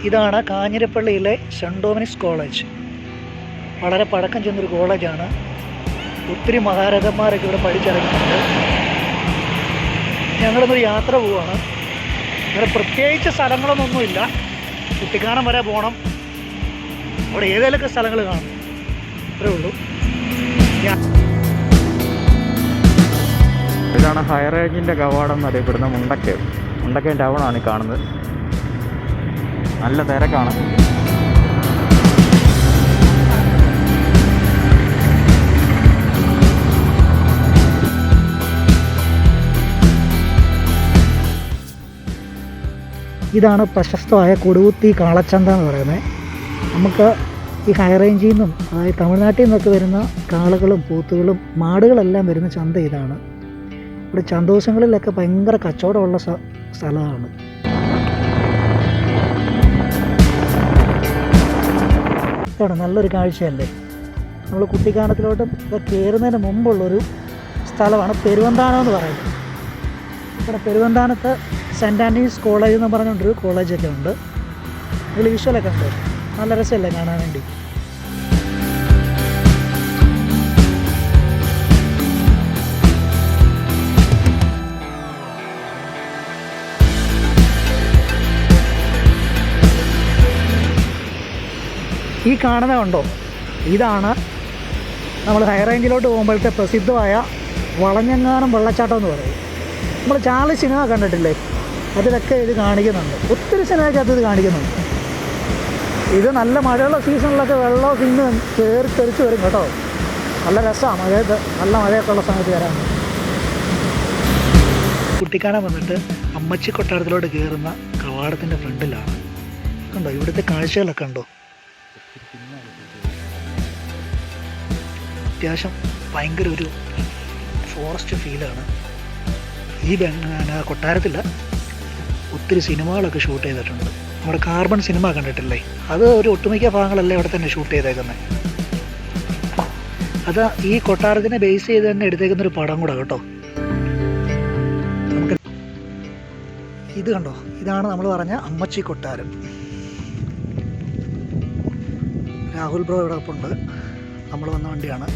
ഇതാണ് കാഞ്ഞിരപ്പള്ളിയിലെ cent Dominic's college. വളരെ പഴക്കം ചെന്നൊരു കോളേജാണ്. ഒത്തിരി മഹാരഥന്മാരൊക്കെ ഇവിടെ പഠിച്ചിറങ്ങിയിട്ടുണ്ട്. ഞങ്ങളിന്നൊരു യാത്ര പോവുകയാണ്. അങ്ങനെ പ്രത്യേകിച്ച് സ്ഥലങ്ങളൊന്നുമില്ല. കുട്ടിക്കാനം വരെ പോകണം. അവിടെ ഏതെങ്കിലുമൊക്കെ സ്ഥലങ്ങൾ കാണും, അത്രേ ഉള്ളൂ. ഇതാണ് ഹൈ റേഞ്ചിൻ്റെ കവാടം എന്നറിയപ്പെടുന്ന മുണ്ടക്കയം ടൗണാണ് ഈ കാണുന്നത്. നല്ല തിരക്കാണ്. ഇതാണ് പ്രശസ്തമായ കൊടുകുത്തി കാളച്ചന്ത എന്ന് പറയുന്നത്. നമുക്ക് ഈ ഹൈ റേഞ്ചിൽ നിന്നും, അതായത് തമിഴ്നാട്ടിൽ നിന്നൊക്കെ വരുന്ന കാളകളും പോത്തുകളും മാടുകളെല്ലാം വരുന്ന ചന്ത ഇതാണ്. ഇവിടെ ചന്തോഷങ്ങളിലൊക്കെ ഭയങ്കര കച്ചവടമുള്ള സ്ഥലമാണ്. ഇതാണ് നല്ലൊരു കാഴ്ചയല്ലേ. നമ്മൾ കുട്ടിക്കാനത്തിലോട്ടും ഇത് കയറുന്നതിന് മുമ്പുള്ളൊരു സ്ഥലമാണ് പെരുവന്താനം എന്ന് പറയുന്നത്. ഇവിടെ പെരുവന്താനത്ത് സെൻറ് ആൻ്റണീസ് കോളേജ് എന്ന് പറഞ്ഞുകൊണ്ടൊരു കോളേജൊക്കെ ഉണ്ട്. നിങ്ങൾ വിഷ്വലൊക്കെ ഉണ്ട്, നല്ല രസമല്ലേ കാണാൻ വേണ്ടി. ഈ കാണുന്നത് കണ്ടോ, ഇതാണ് നമ്മൾ ഹൈ റേഞ്ചിലോട്ട് പോകുമ്പോഴത്തെ പ്രസിദ്ധമായ വളഞ്ഞെങ്ങാനം വെള്ളച്ചാട്ടം എന്ന് പറയും. നമ്മൾ ചാർലി സിനിമ കണ്ടിട്ടില്ലേ, അതിലൊക്കെ ഇത് കാണിക്കുന്നുണ്ട്. ഒത്തിരി സിനിമയ്ക്കകത്ത് ഇത് കാണിക്കുന്നുണ്ട്. ഇത് നല്ല മഴയുള്ള സീസണിലൊക്കെ വെള്ളമൊക്കെ ഇന്ന് കയറി തെറിച്ച് വരും കേട്ടോ. നല്ല രസമാണ് മഴയത്ത്, നല്ല മഴയൊക്കെ ഉള്ള സമയത്ത് വരാൻ. കുട്ടിക്കാനം വന്നിട്ട് അമ്മച്ചി കൊട്ടാരത്തിലോട്ട് കയറുന്ന കവാടത്തിൻ്റെ ഫ്രണ്ടിലാണ്. കണ്ടോ ഇവിടുത്തെ കാഴ്ചകളൊക്കെ ഉണ്ടോ. അത്യാവശ്യം ഭയങ്കര ഒരു ഫോറസ്റ്റ് ഫീലാണ്. ഈ കൊട്ടാരത്തിൽ ഒത്തിരി സിനിമകളൊക്കെ ഷൂട്ട് ചെയ്തിട്ടുണ്ട്. നമ്മുടെ കാർബൺ സിനിമ കണ്ടിട്ടില്ലേ, അത് ഒരു ഒട്ടുമിക്ക ഭാഗങ്ങളെല്ലാം ഇവിടെ തന്നെ ഷൂട്ട് ചെയ്തേക്കുന്നത്. അത് ഈ കൊട്ടാരത്തിനെ ബേസ് ചെയ്ത് തന്നെ എടുത്തേക്കുന്നൊരു പടം കൂടെ കേട്ടോ. നമുക്ക് ഇത് കണ്ടോ, ഇതാണ് നമ്മൾ പറഞ്ഞ അമ്മച്ചി കൊട്ടാരം. രാഹുൽ ബ്രോ ഇവിടെ ഒപ്പുണ്ട്. നമ്മൾ വന്ന വണ്ടിയാണ്.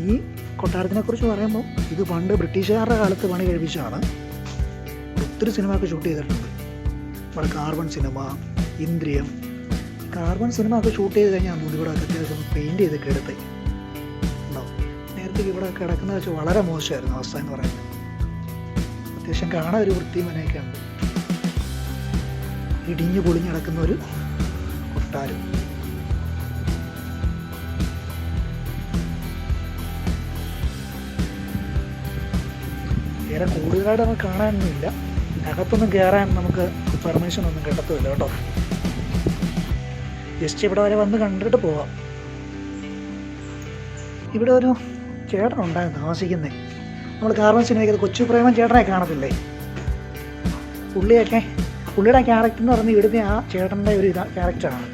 ഈ കൊട്ടാരത്തിനെ കുറിച്ച് പറയുമ്പോൾ ഇത് പണ്ട് ബ്രിട്ടീഷുകാരുടെ കാലത്ത് പണി കഴിപ്പിച്ചതാണ്. ഒത്തിരി സിനിമയൊക്കെ ഷൂട്ട് ചെയ്തിട്ടുണ്ട്. നമ്മുടെ കാർബൺ സിനിമ, ഇന്ദ്രിയം. കാർബൺ സിനിമ ഒക്കെ ഷൂട്ട് ചെയ്ത് കഴിഞ്ഞാൽ ഇവിടെ അത്യാവശ്യം പെയിൻറ് ചെയ്തൊക്കെ എടുത്തേ ഉണ്ടാവും. നേരത്തെ ഇവിടെ കിടക്കുന്ന വെച്ചാൽ വളരെ മോശമായിരുന്നു അവസ്ഥ എന്ന് പറയുന്നത്. അത്യാവശ്യം കാണാൻ ഒരു വൃത്തിയും മനയൊക്കെ ഉണ്ട്. ഇടിഞ്ഞു പൊളിഞ്ഞ് കിടക്കുന്ന ഒരു കൊട്ടാരം. വേറെ കൂടുതലായിട്ട് നമുക്ക് കാണാനൊന്നുമില്ല. അകത്തൊന്നും കയറാൻ നമുക്ക് പെർമിഷൻ ഒന്നും കിട്ടത്തുമില്ല കേട്ടോ. ജസ്റ്റ് ഇവിടെ വരെ വന്ന് കണ്ടിട്ട് പോവാം. ഇവിടെ ഒരു ചേട്ടനുണ്ടായിരുന്നു താമസിക്കുന്നത്. നമ്മൾ കാർബൺ സിനിമയ്ക്ക് കൊച്ചു പ്രേമൻ ചേട്ടനെ കാണത്തില്ലേ, പുള്ളിയുടെ ക്യാരക്ടർ എന്ന് പറഞ്ഞാൽ ഇവിടുത്തെ ആ ചേട്ടൻ്റെ ഒരു ക്യാരക്ടറാണ്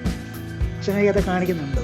സിനിമയ്ക്കകത്ത് കാണിക്കുന്നുണ്ട്.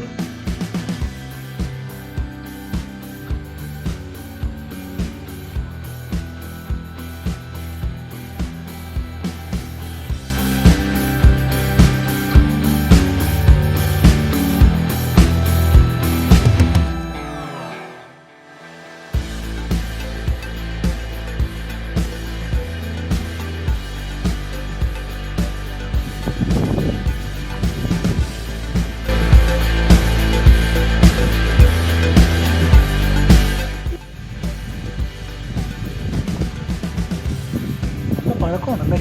പഴക്കമാണല്ലേ,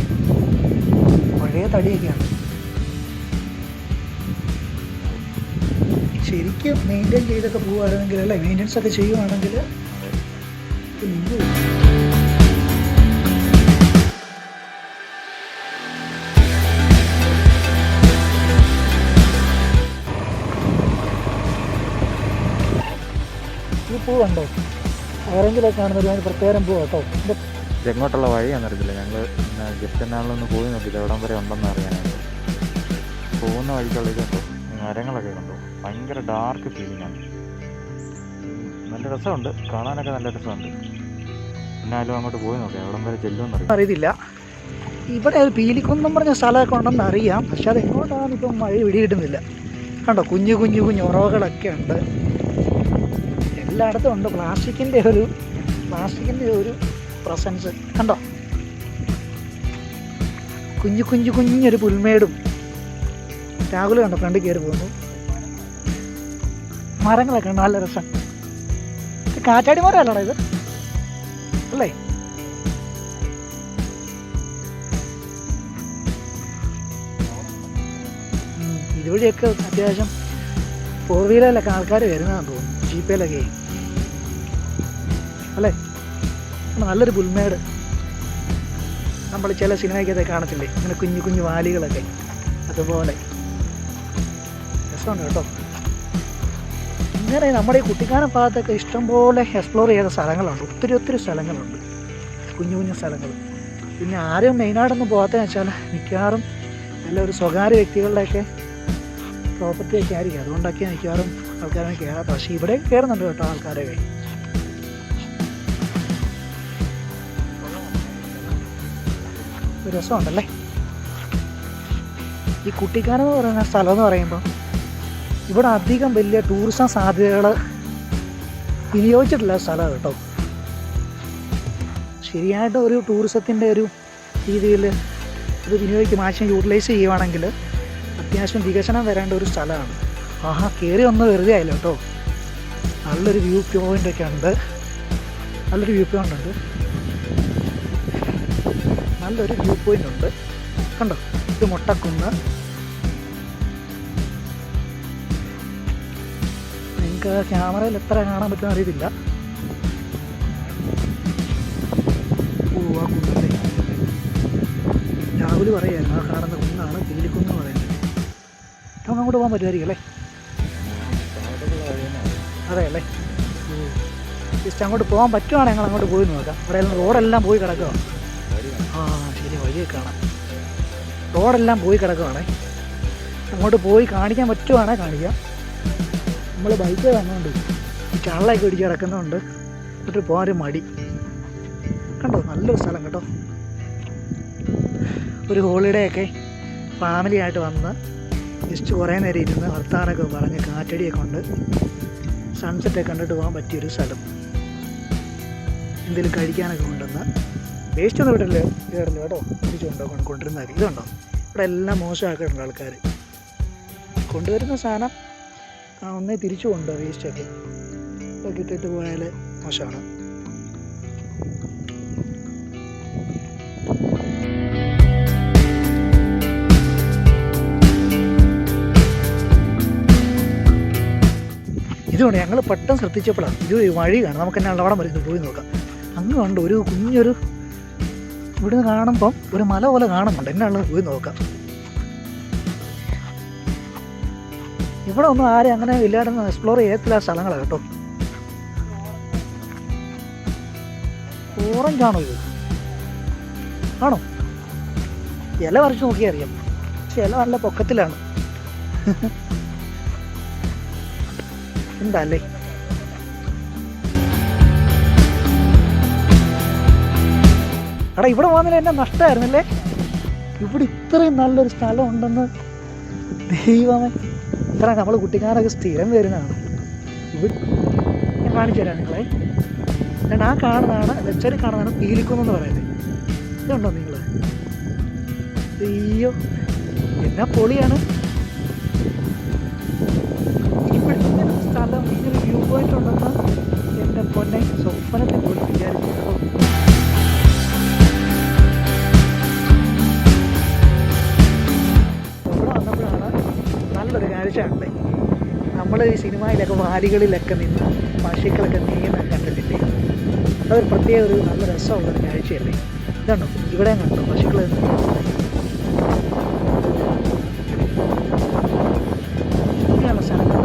പഴയ തടിയൊക്കെയാണ്. ശരിക്കും മെയിൻറ്റെയിൻ ചെയ്തൊക്കെ പോവുകയാണെങ്കിൽ, അല്ലേ, മെയിൻ്റെനൻസ് ഒക്കെ ചെയ്യുവാണെങ്കിൽ നിന്ന് ഈ പൂ കണ്ടോ, ഓറഞ്ചിലൊക്കെ കാണുന്ന പ്രത്യേകം പൂ കേട്ടോ. എങ്ങോട്ടുള്ള വഴിയാണെന്ന് അറിയത്തില്ല. ഞങ്ങൾ ജസ്റ്റ് എന്നാളൊന്ന് പോയി നോക്കിയത് എവിടം വരെ ഉണ്ടെന്ന് അറിയാനായിട്ട്. പോകുന്ന വഴിക്കുള്ള ഇതുണ്ടോ, മരങ്ങളൊക്കെ കണ്ടോ, ഭയങ്കര ഡാർക്ക് ഫീലിംഗ് ആണ്. നല്ല രസമുണ്ട്, കാണാനൊക്കെ നല്ല രസമുണ്ട്. എന്നാലും അങ്ങോട്ട് പോയി നോക്കാം, എവിടം വരെ ചെല്ലുമെന്ന് അറിയത്തില്ല. ഇവിടെ ഒരു പീലിക്കുന്നും പറഞ്ഞ സ്ഥലമൊക്കെ ഉണ്ടെന്ന് അറിയാം, പക്ഷെ അത് എങ്ങോട്ടാണെന്ന് ഇപ്പം മഴ പിടികിട്ടുന്നില്ല. കണ്ടോ, കുഞ്ഞു കുഞ്ഞു കുഞ്ഞു ഉറവകളൊക്കെ ഉണ്ട്, എല്ലായിടത്തും ഉണ്ട്. പ്ലാസ്റ്റിക്കിൻ്റെ ഒരു പ്രസൻസ് കണ്ടോ, കുഞ്ഞു കുഞ്ഞു കുഞ്ഞൊരു പുൽമേടും. രാഹുൽ കണ്ടോ ഫ്രണ്ടിൽ കയറി പോകുന്നു. മരങ്ങളൊക്കെ ഉണ്ട്, നല്ല രസം. ഇത് കാറ്റാടി മരമല്ലടാ ഇത്, അല്ലേ? ഇതുവഴിയൊക്കെ അത്യാവശ്യം 4 വീലറിലൊക്കെ ആൾക്കാർ വരുന്നതാണെന്ന് തോന്നുന്നു, ജീപ്പയിലൊക്കെ, അല്ലേ? നല്ലൊരു പുൽമേട്, നമ്മൾ ചില സിനിമയ്ക്കൊക്കെ കാണത്തില്ലേ ഇങ്ങനെ കുഞ്ഞു കുഞ്ഞു വാലികളൊക്കെ, അതുപോലെ രസമുണ്ട് കേട്ടോ. ഇങ്ങനെ നമ്മുടെ ഈ കുട്ടിക്കാനം ഭാഗത്തൊക്കെ ഇഷ്ടംപോലെ എക്സ്പ്ലോർ ചെയ്ത സ്ഥലങ്ങളുണ്ട്, ഒത്തിരി സ്ഥലങ്ങളുണ്ട്, കുഞ്ഞു കുഞ്ഞു സ്ഥലങ്ങൾ. പിന്നെ ആരും മെയിനായിട്ടൊന്നും പോകാത്തതെന്ന് വെച്ചാൽ മിക്കവാറും നല്ല ഒരു സ്വകാര്യ വ്യക്തികളുടെയൊക്കെ പ്രോപ്പർട്ടിയൊക്കെ ആയിരിക്കും, അതുകൊണ്ടൊക്കെ മിക്കവാറും ആൾക്കാരൊക്കെ കയറാത്ത. പക്ഷേ ഇവിടെ കയറുന്നുണ്ട് കേട്ടോ ആൾക്കാരൊക്കെ. രസമുണ്ടല്ലേ ഈ കുട്ടിക്കാനം എന്ന് പറയുന്ന സ്ഥലം എന്ന് പറയുമ്പോൾ. ഇവിടെ അധികം വലിയ ടൂറിസം സാധ്യതകൾ വിനിയോഗിച്ചിട്ടില്ല സ്ഥലം കേട്ടോ. ശരിയായിട്ട് ഒരു ടൂറിസത്തിൻ്റെ ഒരു രീതിയിൽ ഇത് വിനിയോഗിക്കും, മാക്സിമം യൂട്ടിലൈസ് ചെയ്യുവാണെങ്കിൽ അത്യാവശ്യം വികസനം വരേണ്ട ഒരു സ്ഥലമാണ്. ആഹാ, കയറി ഒന്ന് വെറുതെ ആയില്ല കേട്ടോ. നല്ലൊരു വ്യൂ പോയിൻ്റൊക്കെ ഉണ്ട്, നല്ലൊരു വ്യൂ പോയിൻ്റ് ഉണ്ട്, നല്ലൊരു വ്യൂ പോയിൻ്റ് ഉണ്ട്. കണ്ടോ, ഇത് മുട്ടക്കുന്ന്. നിങ്ങൾക്ക് ക്യാമറയിൽ എത്ര കാണാൻ പറ്റുമെന്ന് അറിയത്തില്ല. ഓ, ആ കുന്നല്ലേ രാഹുൽ പറയായിരുന്നു, ആ കാണുന്ന കുന്നാണ് പീലിക്കുന്ന് പറയുന്നത്. നമുക്ക് അങ്ങോട്ട് പോകാൻ പറ്റുമായിരിക്കും അല്ലേ? അതെ അല്ലേ? ജസ്റ്റ് അങ്ങോട്ട് പോകാൻ പറ്റുവാണെങ്കിൽ ഞങ്ങൾ അങ്ങോട്ട് പോയി നോക്കാം. ഇവിടെ എല്ലാം റോഡെല്ലാം പോയി കിടക്കുക. ആ ശരി, വഴിയൊക്കെ കാണാം, റോഡെല്ലാം പോയി കിടക്കുവാണേ. അങ്ങോട്ട് പോയി കാണിക്കാൻ പറ്റുവാണെങ്കിൽ കാണിക്കാം. നമ്മൾ ബൈക്ക് വന്നുകൊണ്ട് ഈ ചള്ളയൊക്കെ ഇടിച്ച് കിടക്കുന്നതുകൊണ്ട് എന്നിട്ട് പോകാൻ ഒരു മടി. കണ്ടോ, നല്ലൊരു സ്ഥലം കേട്ടോ. ഒരു ഹോളിഡേ ഒക്കെ ഫാമിലി ആയിട്ട് വന്ന് ജസ്റ്റ് കുറേ നേരം ഇരുന്ന് വർത്താനൊക്കെ പറഞ്ഞ് കാറ്റടിയൊക്കെ കൊണ്ട് സൺസെറ്റൊക്കെ കണ്ടിട്ട് പോകാൻ പറ്റിയൊരു സ്ഥലം. എന്തെങ്കിലും കഴിക്കാനൊക്കെ കൊണ്ടുവന്ന് വേസ്റ്റ് ഒന്നും ഇവിടെയല്ലേ കയറില്ല കേട്ടോ, തിരിച്ചുകൊണ്ടോ കൊണ്ടിരുന്നാൽ. ഇതുണ്ടോ, ഇവിടെ എല്ലാം മോശമാക്കിയിട്ടുണ്ട് ആൾക്കാർ. കൊണ്ടുവരുന്ന സാധനം ഒന്നേ തിരിച്ചു കൊണ്ടുപോകുക, വേസ്റ്റൊക്കെ ഇതൊക്കെ ഇട്ടിട്ട് പോയാൽ മോശമാണ്. ഇതുകൊണ്ട് ഞങ്ങൾ പെട്ടെന്ന് ശ്രദ്ധിച്ചപ്പോഴാണ് ഇത് വഴി കാണാം, നമുക്ക് തന്നെ അവിടെ വരെ പോയി നോക്കാം. അങ്ങ് കണ്ട് ഒരു കുഞ്ഞൊരു ഇവിടുന്ന് കാണുമ്പം ഒരു മല പോലെ കാണുന്നുണ്ട്, എന്നുള്ളത് പോയി നോക്കാം. ഇവിടെ ഒന്നും ആരും അങ്ങനെ ഇല്ലാതെ എക്സ്പ്ലോർ ചെയ്യത്തില്ല സ്ഥലങ്ങളാണ് കേട്ടോ. ഓറഞ്ചാണോ ഇത്? ആണോ? ഇല പറിച്ച് നോക്കിയാൽ അറിയാം, പക്ഷെ ഇല നല്ല പൊക്കത്തിലാണ്. എന്താ അല്ലേ? എടാ, ഇവിടെ വന്നില്ല എന്നെ നഷ്ടമായിരുന്നല്ലേ. ഇവിടെ ഇത്രയും നല്ലൊരു സ്ഥലം ഉണ്ടെന്ന് ദൈവമേ. ഇത്ര നമ്മൾ കുട്ടിക്കാരൊക്കെ സ്ഥിരം വരുന്നതാണ്. ഇവിടെ ഞാൻ കാണിച്ചു തരാം നിങ്ങളെ. ഞാൻ ആ കാണുന്നതാണ്, ലെഫ്റ്റ് കാണുന്നതാണ് പീലിക്കുന്നെന്ന് പറയുന്നത്. ഇതുണ്ടോ നിങ്ങൾ? അയ്യോ, എന്നാ പൊളിയാണ്. ഇവിടെ ഇങ്ങനെ സ്ഥലം, ഇങ്ങനെ വ്യൂ പോയിന്റ് ഉണ്ടെന്ന് എൻ്റെ പൊന്നെ സ്വപ്നത്തെ പോലും വിചാരിച്ചു. ഇവിടെ വന്നപ്പോഴാണ് നല്ലൊരു കാഴ്ചയുണ്ട്. നമ്മൾ ഈ സിനിമയിലൊക്കെ വാലികളിലൊക്കെ നിന്ന് പശുക്കളൊക്കെ നീങ്ങുന്നത് കണ്ടിട്ടില്ലേ? അതൊരു പ്രത്യേക ഒരു നല്ല രസമുള്ളൊരു കാഴ്ചയല്ലേ? ഇതാണോ, ഇവിടെ കണ്ടോ പശുക്കൾ? ഇങ്ങനെയുള്ള സ്ഥലങ്ങൾ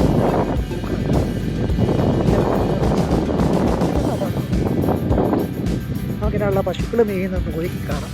നമുക്കിങ്ങനെയുള്ള പശുക്കൾ നീങ്ങുന്നൊന്ന് പോയി കാണാം.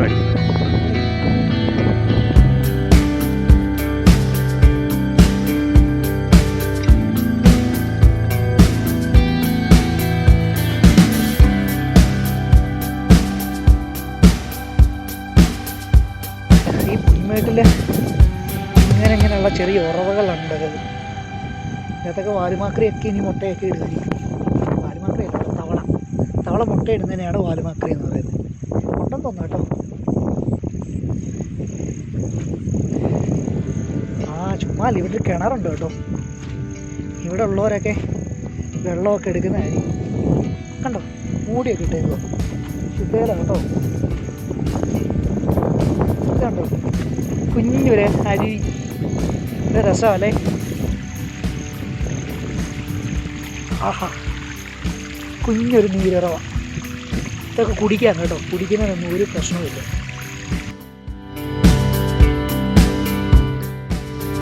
അടിക്കുന്നത്. ഈ പുൽമേട്ടിൽ ഇങ്ങനെയുള്ള ചെറിയ ഉറവകളുണ്ട്. ഇതിനകത്തൊക്കെ വാലുമാക്രിയൊക്കെ ഇനി മുട്ടയൊക്കെ ഇടുകയായിരിക്കും. വാലുമാക്രിയല്ല, തവള മുട്ട ഇടുന്നതിനെയാണ് വാലുമാക്രി എന്ന് പറയുന്നത്. ഉണ്ടെന്ന് തോന്നുന്നു കേട്ടോ. ചുമ്മാ ഇവിടെ ഒരു കിണറുണ്ട് കേട്ടോ. ഇവിടെ ഉള്ളവരൊക്കെ വെള്ളമൊക്കെ എടുക്കുന്നതായിരിക്കും. കണ്ടോ, മൂടിയൊക്കെ ഇട്ടേക്കോ. ശുദ്ധേല കേട്ടോ. കണ്ടോ, കുഞ്ഞൊരു അരുവി. ഇത് രസമല്ലേ? ആഹാ, കുഞ്ഞൊരു നീരുറവ. ഇതൊക്കെ കുടിക്കാം കേട്ടോ. കുടിക്കുന്നതിനൊന്നും ഒരു പ്രശ്നവുമില്ല.